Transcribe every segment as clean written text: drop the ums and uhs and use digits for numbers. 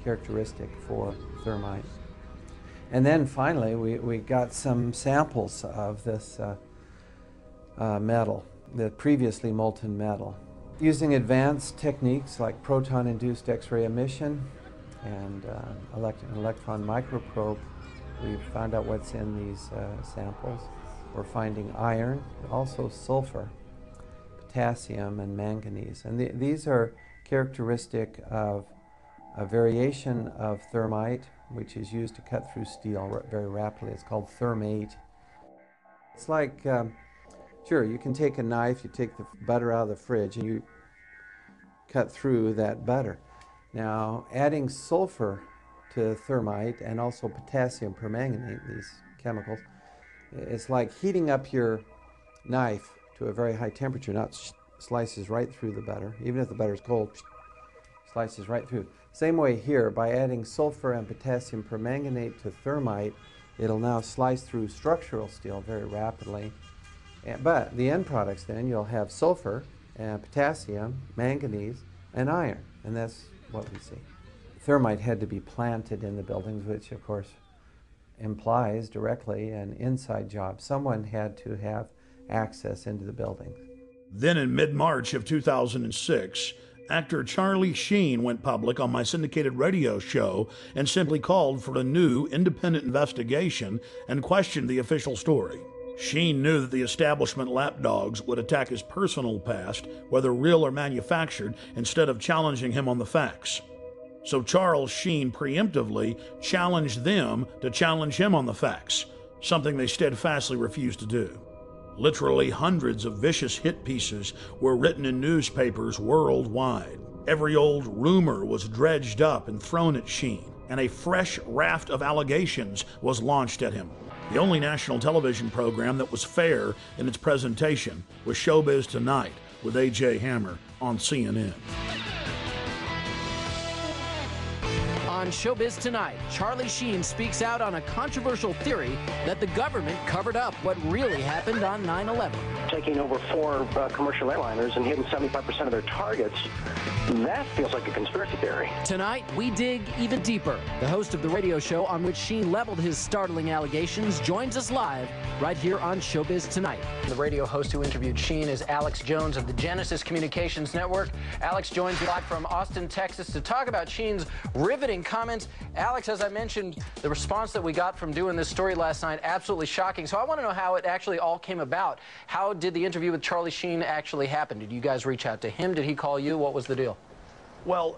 characteristic for thermite. And then finally we got some samples of this metal, the previously molten metal. Using advanced techniques like proton-induced X-ray emission and electron microprobe, we found out what's in these samples. We're finding iron, also sulfur, potassium, and manganese. And these are characteristic of a variation of thermite, which is used to cut through steel very rapidly. It's called thermate. It's like, sure, you can take a knife, you take the butter out of the fridge, and you cut through that butter. Now, adding sulfur to thermite and also potassium permanganate, these chemicals, it's like heating up your knife to a very high temperature. Now it slices right through the butter. Even if the butter is cold, slices right through. Same way here, by adding sulfur and potassium permanganate to thermite, it'll now slice through structural steel very rapidly. But the end products then, you'll have sulfur and potassium, manganese, and iron. And that's what we see. Thermite had to be planted in the buildings, which of course implies directly an inside job. Someone had to have access into the buildings. Then in mid-March of 2006, actor Charlie Sheen went public on my syndicated radio show and simply called for a new independent investigation and questioned the official story. Sheen knew that the establishment lapdogs would attack his personal past, whether real or manufactured, instead of challenging him on the facts. So Charles Sheen preemptively challenged them to challenge him on the facts, something they steadfastly refused to do. Literally hundreds of vicious hit pieces were written in newspapers worldwide. Every old rumor was dredged up and thrown at Sheen, and a fresh raft of allegations was launched at him. The only national television program that was fair in its presentation was Showbiz Tonight with A.J. Hammer on CNN. On Showbiz Tonight, Charlie Sheen speaks out on a controversial theory that the government covered up what really happened on 9/11. Taking over 4 commercial airliners and hitting 75% of their targets, that feels like a conspiracy theory. Tonight, we dig even deeper. The host of the radio show on which Sheen leveled his startling allegations joins us live right here on Showbiz Tonight. The radio host who interviewed Sheen is Alex Jones of the Genesis Communications Network. Alex joins me live from Austin, Texas to talk about Sheen's riveting comments. Alex, as I mentioned, the response that we got from doing this story last night, absolutely shocking. So I want to know how it actually all came about. How did the interview with Charlie Sheen actually happen? Did you guys reach out to him? Did he call you? What was the deal? Well,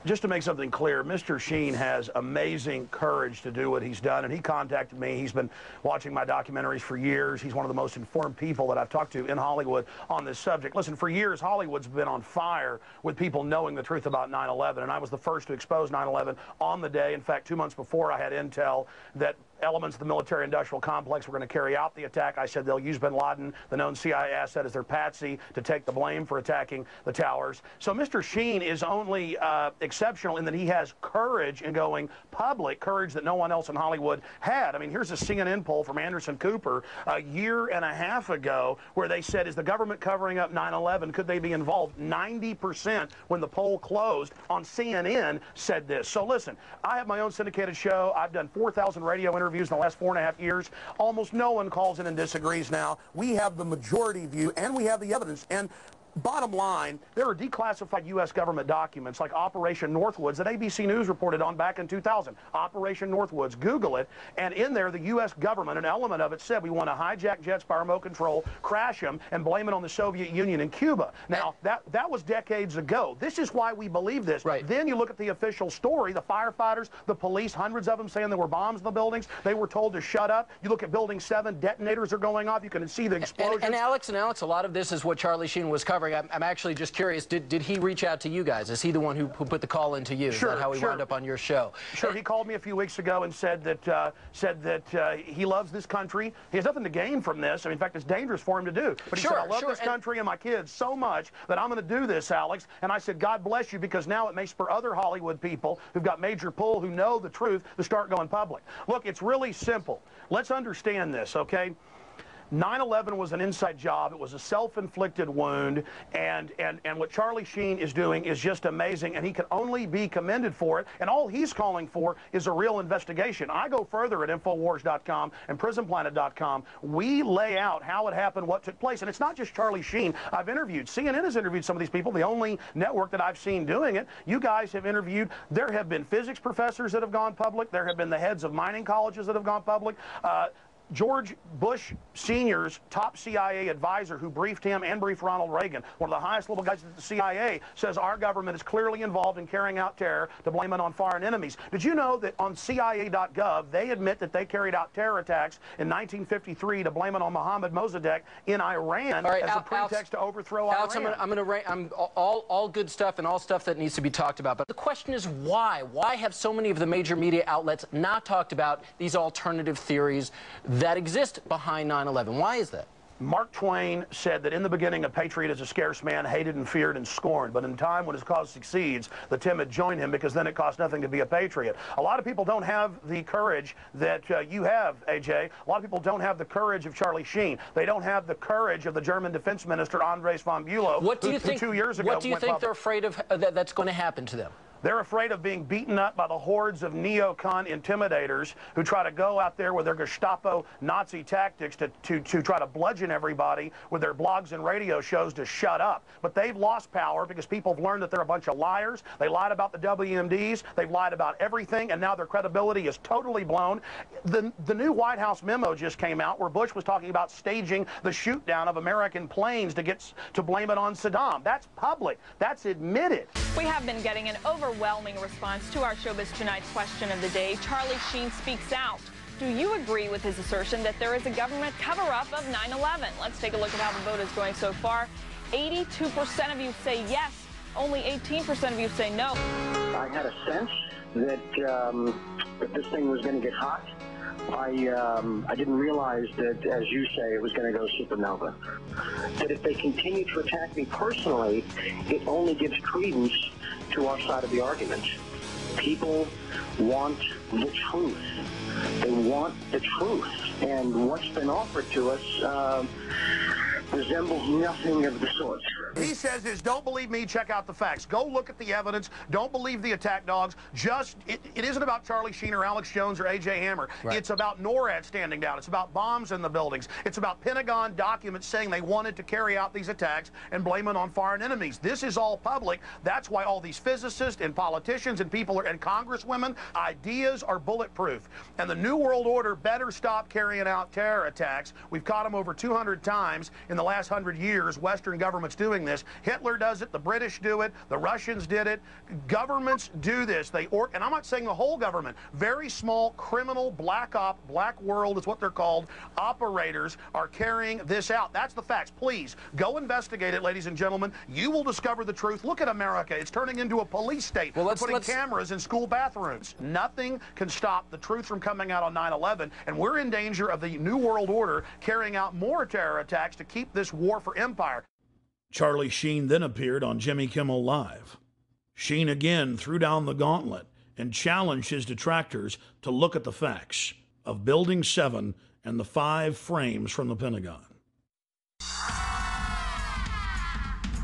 just to make something clear, Mr. Sheen has amazing courage to do what he's done, and he contacted me. He's been watching my documentaries for years. He's one of the most informed people that I've talked to in Hollywood on this subject. Listen, for years, Hollywood's been on fire with people knowing the truth about 9/11, and I was the first to expose 9/11 on the day. In fact, 2 months before, I had intel that elements of the military-industrial complex were going to carry out the attack. I said they'll use bin Laden, the known CIA asset, as their patsy to take the blame for attacking the towers. So Mr. Sheen is only exceptional in that he has courage in going public, courage that no one else in Hollywood had. I mean, here's a CNN poll from Anderson Cooper a year and a half ago where they said, is the government covering up 9/11? Could they be involved? 90% when the poll closed on CNN said this. So listen, I have my own syndicated show. I've done 4,000 radio interviews in the last 4.5 years. Almost no one calls in and disagrees now. We have the majority view, and we have the evidence. And bottom line, there are declassified U.S. government documents like Operation Northwoods that ABC News reported on back in 2000. Operation Northwoods, Google it, and in there the U.S. government, an element of it said we want to hijack jets by remote control, crash them, and blame it on the Soviet Union and Cuba. Now, that was decades ago. This is why we believe this. Right. Then you look at the official story, the firefighters, the police, hundreds of them saying there were bombs in the buildings. They were told to shut up. You look at Building 7, detonators are going off. You can see the explosions. And Alex, a lot of this is what Charlie Sheen was covering. I'm actually just curious, did he reach out to you guys? Is he the one who put the call into you? Sure, is that how he wound up on your show? Sure, he called me a few weeks ago and said that he loves this country. He has nothing to gain from this. I mean, in fact, it's dangerous for him to do. But he said, I love this country and my kids so much that I'm going to do this, Alex. And I said, God bless you, because now it may spur other Hollywood people who've got major pull, who know the truth, to start going public. Look, it's really simple. Let's understand this, okay? 9/11 was an inside job. It was a self-inflicted wound, and what Charlie Sheen is doing is just amazing, and he can only be commended for it. And all he's calling for is a real investigation. I go further at Infowars.com and PrisonPlanet.com. We lay out how it happened, what took place, and it's not just Charlie Sheen. I've interviewed. CNN has interviewed some of these people. The only network that I've seen doing it. You guys have interviewed. There have been physics professors that have gone public. There have been the heads of mining colleges that have gone public. George Bush Sr.'s top CIA advisor who briefed him and briefed Ronald Reagan, one of the highest level guys at the CIA, says our government is clearly involved in carrying out terror to blame it on foreign enemies. Did you know that on CIA.gov, they admit that they carried out terror attacks in 1953 to blame it on Mohammad Mossadegh in Iran as a pretext to overthrow Iran? I'm all good stuff and all stuff that needs to be talked about. But the question is why? Why have so many of the major media outlets not talked about these alternative theories that exist behind 9/11? Why is that? Mark Twain said that in the beginning a patriot is a scarce man, hated and feared and scorned, but in time when his cause succeeds, the timid join him because then it costs nothing to be a patriot. A lot of people don't have the courage that you have, AJ. A lot of people don't have the courage of Charlie Sheen. They don't have the courage of the German defense minister Andres von Bülow, What do you think, 2 years ago what do you think they're afraid of that's going to happen to them? They're afraid of being beaten up by the hordes of neocon intimidators who try to go out there with their Gestapo Nazi tactics to try to bludgeon everybody with their blogs and radio shows to shut up. But they've lost power because people have learned that they're a bunch of liars. They lied about the WMDs. They've lied about everything, and now their credibility is totally blown. The new White House memo just came out where Bush was talking about staging the shoot down of American planes to blame it on Saddam. That's public. That's admitted. We have been getting an overwhelming response to our Showbiz Tonight question of the day. Charlie Sheen speaks out. Do you agree with his assertion that there is a government cover-up of 9/11? Let's take a look at how the vote is going so far. 82% of you say yes. Only 18% of you say no. I had a sense that this thing was going to get hot. I didn't realize that, as you say, it was going to go supernova. That if they continue to attack me personally, it only gives credence to our side of the argument. People want the truth. They want the truth. And what's been offered to us resembles nothing of the sort. He says is, don't believe me, check out the facts. Go look at the evidence. Don't believe the attack dogs. It isn't about Charlie Sheen or Alex Jones or A.J. Hammer. Right. It's about NORAD standing down. It's about bombs in the buildings. It's about Pentagon documents saying they wanted to carry out these attacks and blame it on foreign enemies. This is all public. That's why all these physicists and politicians and people and congresswomen, ideas are bulletproof. And the New World Order better stop carrying out terror attacks. We've caught them over 200 times in the last 100 years. Western governments doing this. Hitler does it, the British do it, the Russians did it. Governments do this. And I'm not saying the whole government. Very small criminal black world is what they're called, operators are carrying this out. That's the facts. Please go investigate it, ladies and gentlemen. You will discover the truth. Look at America. It's turning into a police state. Well, We're putting cameras in school bathrooms. Nothing can stop the truth from coming out on 9/11, and we're in danger of the New World Order carrying out more terror attacks to keep this war for empire. Charlie Sheen then appeared on Jimmy Kimmel Live. Sheen again threw down the gauntlet and challenged his detractors to look at the facts of Building 7 and the 5 frames from the Pentagon. From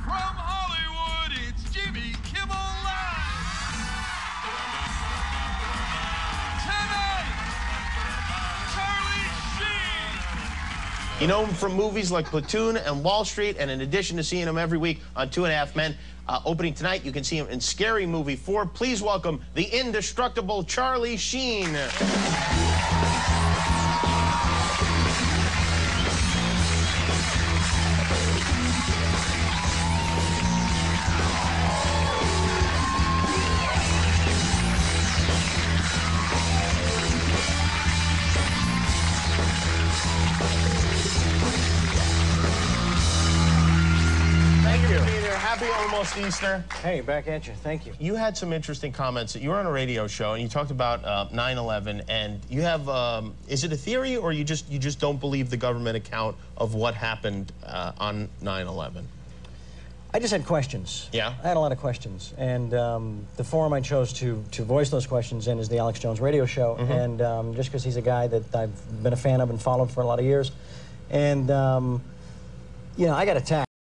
Hollywood, it's Jimmy Kimmel Live. Tonight, Charlie Sheen. You know him from movies like Platoon and Wall Street, and in addition to seeing him every week on 2.5 Men, opening tonight, you can see him in Scary Movie 4. Please welcome the indestructible Charlie Sheen. Happy almost Easter. Hey, back at you. Thank you. You had some interesting comments. You were on a radio show and you talked about 9/11, and you have is it a theory or you just don't believe the government account of what happened on 9/11? I just had questions. Yeah? I had a lot of questions, and the forum I chose to voice those questions in is the Alex Jones radio show, and just because he's a guy that I've been a fan of and followed for a lot of years, And, you know, I got attacked.